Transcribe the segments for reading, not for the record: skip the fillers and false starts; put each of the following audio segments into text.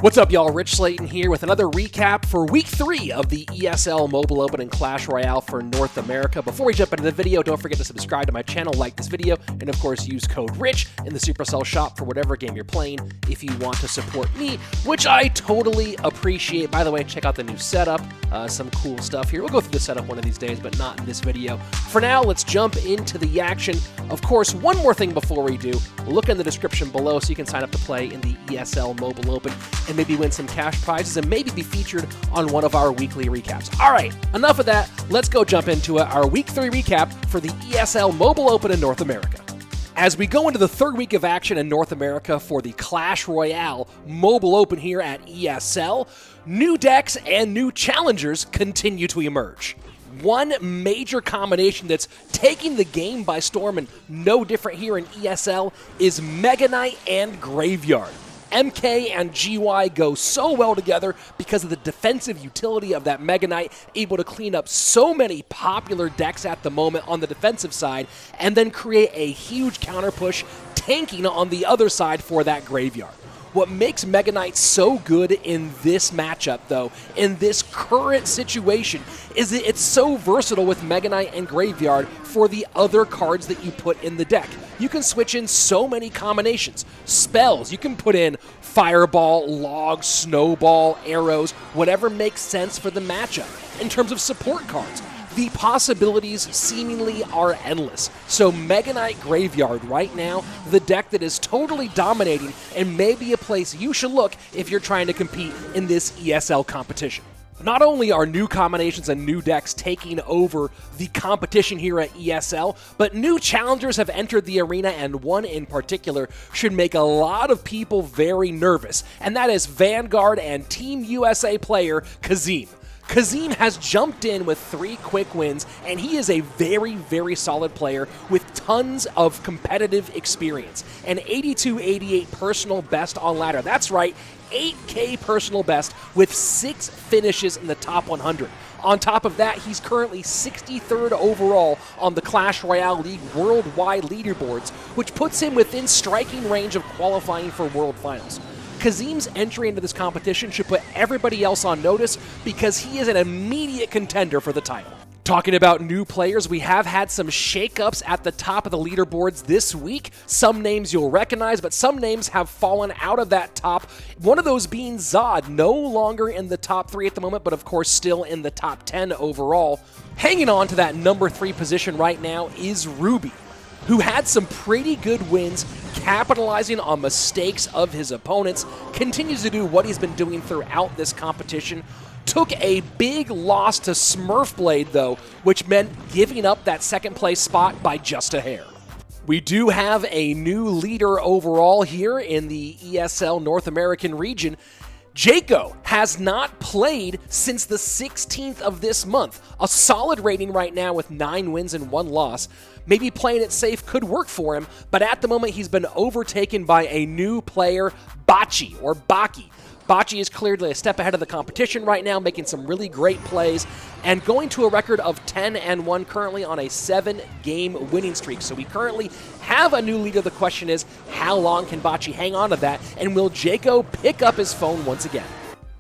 What's up, y'all? Rich Slayton here with another recap for Week 3 of the ESL Mobile Open and Clash Royale for North America. Before we jump into the video, don't forget to subscribe to my channel, like this video, and of course use code RICH in the Supercell shop for whatever game you're playing if you want to support me, which I totally appreciate. By the way, check out the new setup, some cool stuff here. We'll go through the setup one of these days, but not in this video. For now, let's jump into the action. Of course, one more thing before we do, look in the description below so you can sign up to play in the ESL Mobile Open and maybe win some cash prizes and maybe be featured on one of our weekly recaps. All right, enough of that. Let's go jump into it, our Week 3 recap for the ESL Mobile Open in North America. As we go into the third week of action in North America for the Clash Royale Mobile Open here at ESL, new decks and new challengers continue to emerge. One major combination that's taking the game by storm and no different here in ESL is Mega Knight and Graveyard. MK and GY go so well together because of the defensive utility of that Mega Knight, able to clean up so many popular decks at the moment on the defensive side, and then create a huge counter push, tanking on the other side for that Graveyard. What makes Mega Knight so good in this matchup, though, in this current situation, is that it's so versatile with Mega Knight and Graveyard for the other cards that you put in the deck. You can switch in so many combinations. Spells, you can put in Fireball, Log, Snowball, Arrows, whatever makes sense for the matchup. In terms of support cards, the possibilities seemingly are endless. So Mega Knight Graveyard right now, the deck that is totally dominating and maybe a place you should look if you're trying to compete in this ESL competition. Not only are new combinations and new decks taking over the competition here at ESL, but new challengers have entered the arena, and one in particular should make a lot of people very nervous, and that is Vanguard and Team USA player Kazem. Kazem has jumped in with 3 quick wins, and he is a very, very solid player with tons of competitive experience. An 82-88 personal best on ladder. That's right, 8K personal best with 6 finishes in the top 100. On top of that, he's currently 63rd overall on the Clash Royale League worldwide leaderboards, which puts him within striking range of qualifying for World Finals. Kazem's entry into this competition should put everybody else on notice because he is an immediate contender for the title. Talking about new players, we have had some shakeups at the top of the leaderboards this week. Some names you'll recognize, but some names have fallen out of that top. One of those being Zod, no longer in the top 3 at the moment, but of course still in the top 10 overall. Hanging on to that number 3 position right now is Ruby, who had some pretty good wins, capitalizing on mistakes of his opponents, continues to do what he's been doing throughout this competition. Took a big loss to Smurfblade, though, which meant giving up that second place spot by just a hair. We do have a new leader overall here in the ESL North American region. Jaco has not played since the 16th of this month. A solid rating right now with 9 wins and 1 loss. Maybe playing it safe could work for him, but at the moment he's been overtaken by a new player, Bocce, or Baki. Bocce is clearly a step ahead of the competition right now, making some really great plays, and going to a record of 10-1 currently on a 7-game winning streak. So we currently have a new leader. The question is, how long can Bocce hang on to that, and will Jaco pick up his phone once again?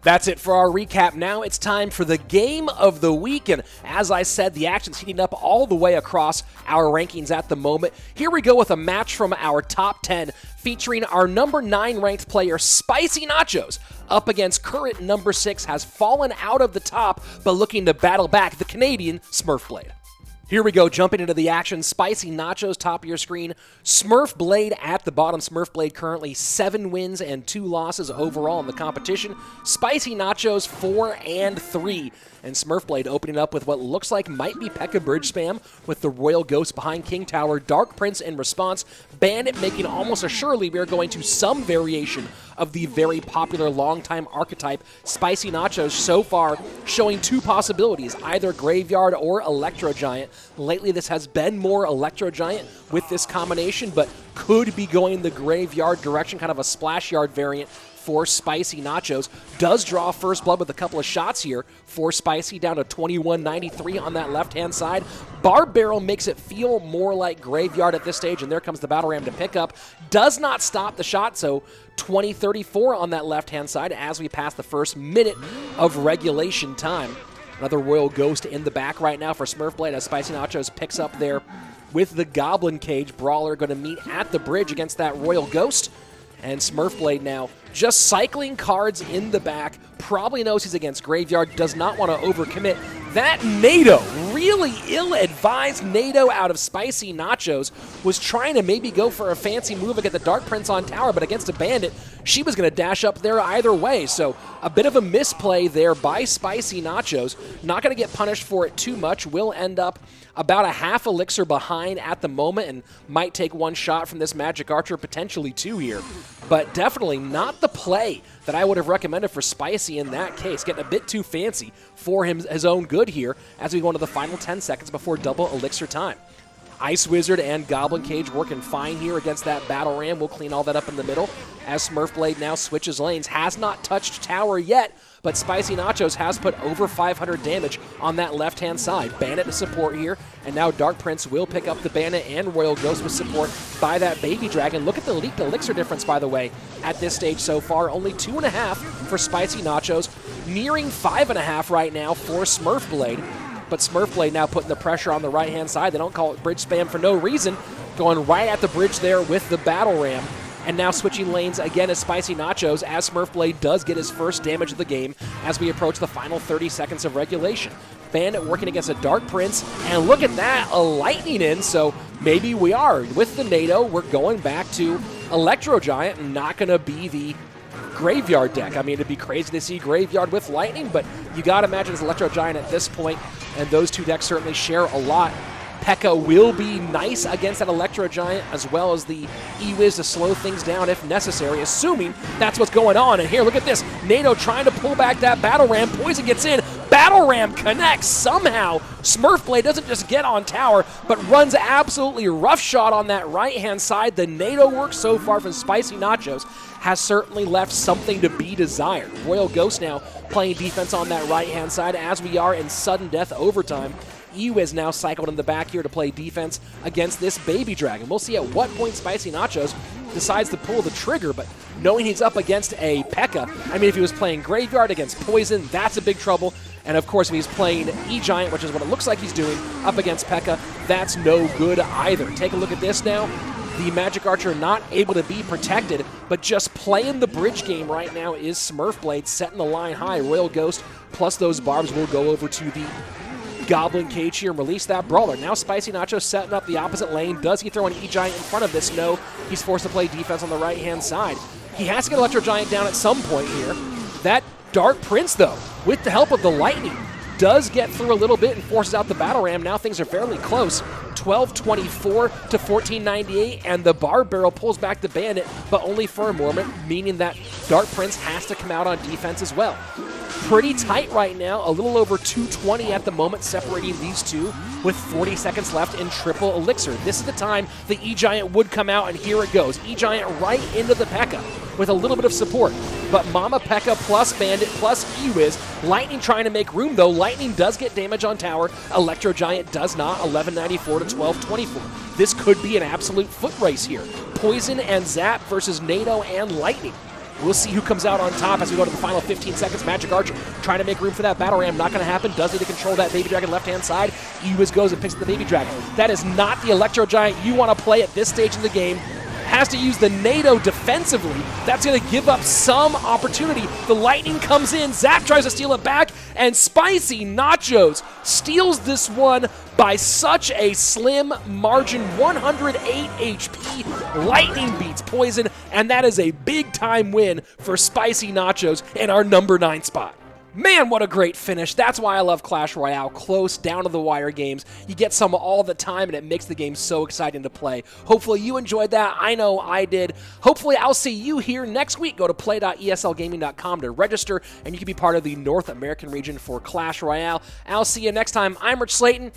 That's it for our recap. Now it's time for the game of the week, and as I said, the action's heating up all the way across our rankings at the moment. Here we go with a match from our top 10, featuring our number 9 ranked player, Spicy Nachos, up against current number 6, has fallen out of the top, but looking to battle back, the Canadian Smurfblade. Here we go, jumping into the action. Spicy Nachos, top of your screen. Smurfblade at the bottom. Smurfblade currently 7 wins and 2 losses overall in the competition. Spicy Nachos 4-3. And Smurfblade opening up with what looks like might be P.E.K.K.A. bridge spam with the Royal Ghost behind King Tower. Dark Prince in response. Bandit making almost assuredly we are going to some variation of the very popular long-time archetype. Spicy Nachos so far showing 2 possibilities, either Graveyard or Electro Giant. Lately this has been more Electro Giant with this combination, but could be going the graveyard direction, kind of a splash yard variant for Spicy Nachos. Does draw first blood with a couple of shots here for Spicy, down to 21.93 on that left-hand side. Barb Barrel makes it feel more like graveyard at this stage, and there comes the Battle Ram to pick up. Does not stop the shot, so 20.34 on that left-hand side as we pass the first minute of regulation time. Another Royal Ghost in the back right now for Smurfblade as Spicy Nachos picks up there with the Goblin Cage. Brawler going to meet at the bridge against that Royal Ghost. And Smurfblade now just cycling cards in the back. Probably knows he's against Graveyard. Does not want to overcommit. That NATO, really ill-advised NATO out of Spicy Nachos, was trying to maybe go for a fancy move and get the Dark Prince on tower, but against a Bandit, she was going to dash up there either way. So a bit of a misplay there by Spicy Nachos. Not going to get punished for it too much. Will end up about a half elixir behind at the moment and might take one shot from this Magic Archer, potentially two here. But definitely not the play that I would have recommended for Spicy in that case. Getting a bit too fancy for his own good here as we go into the final 10 seconds before double elixir time. Ice Wizard and Goblin Cage working fine here against that Battle Ram. We'll clean all that up in the middle as Smurfblade now switches lanes. Has not touched tower yet, but Spicy Nachos has put over 500 damage on that left-hand side. Bandit to support here, and now Dark Prince will pick up the Bandit and Royal Ghost with support by that Baby Dragon. Look at the leaked elixir difference, by the way, at this stage so far. Only 2.5 for Spicy Nachos, nearing 5.5 right now for Smurfblade. But Smurfblade now putting the pressure on the right-hand side. They don't call it bridge spam for no reason. Going right at the bridge there with the Battle Ram. And now switching lanes again as Spicy Nachos as Smurfblade does get his first damage of the game as we approach the final 30 seconds of regulation. Bandit working against a Dark Prince, and look at that, a Lightning in, so maybe we are. With the NATO, we're going back to Electro Giant, and not going to be the Graveyard deck. I mean, it'd be crazy to see Graveyard with Lightning, but you got to imagine it's Electro Giant at this point, and those two decks certainly share a lot. P.E.K.K.A. will be nice against that Electro Giant, as well as the E-Wiz to slow things down if necessary, assuming that's what's going on. And here, look at this. NATO trying to pull back that Battle Ram. Poison gets in. Battle Ram connects somehow. Smurfblade doesn't just get on tower, but runs absolutely roughshod on that right-hand side. The NATO work so far from Spicy Nachos has certainly left something to be desired. Royal Ghost now playing defense on that right-hand side as we are in sudden death overtime. E-Wiz now cycled in the back here to play defense against this Baby Dragon. We'll see at what point Spicy Nachos decides to pull the trigger, but knowing he's up against a P.E.K.K.A., I mean, if he was playing Graveyard against Poison, that's a big trouble. And of course, if he's playing E-Giant, which is what it looks like he's doing, up against P.E.K.K.A., that's no good either. Take a look at this now. The Magic Archer not able to be protected, but just playing the bridge game right now is Smurfblade, setting the line high. Royal Ghost plus those barbs will go over to the Goblin Cage here and release that Brawler. Now Spicy Nacho setting up the opposite lane. Does he throw an E-Giant in front of this? No. He's forced to play defense on the right-hand side. He has to get Electro Giant down at some point here. That Dark Prince, though, with the help of the Lightning, does get through a little bit and forces out the Battle Ram. Now things are fairly close. 12-24 to 14.98, and the Barb Barrel pulls back the Bandit, but only for a moment, meaning that Dark Prince has to come out on defense as well. Pretty tight right now, a little over 220 at the moment, separating these two with 40 seconds left in triple elixir. This is the time the E-Giant would come out, and here it goes. E-Giant right into the P.E.K.K.A. with a little bit of support. But Mama P.E.K.K.A. plus Bandit plus E-Wiz. Lightning trying to make room, though. Lightning does get damage on tower. Electro Giant does not. 11.94 to 12.24. This could be an absolute foot race here. Poison and Zap versus NATO and Lightning. We'll see who comes out on top as we go to the final 15 seconds. Magic Archer trying to make room for that Battle Ram. Not going to happen. Does need to control that Baby Dragon left-hand side. E-Wiz goes and picks up the Baby Dragon. That is not the Electro Giant you want to play at this stage of the game. Has to use the NATO defensively. That's going to give up some opportunity. The Lightning comes in. Zap tries to steal it back, and Spicy Nachos steals this one by such a slim margin. 108 HP. Lightning beats Poison, and that is a big-time win for Spicy Nachos in our number 9 spot. Man, what a great finish. That's why I love Clash Royale. Close, down-to-the-wire games. You get some all the time, and it makes the game so exciting to play. Hopefully you enjoyed that. I know I did. Hopefully I'll see you here next week. Go to play.eslgaming.com to register, and you can be part of the North American region for Clash Royale. I'll see you next time. I'm Rich Slayton.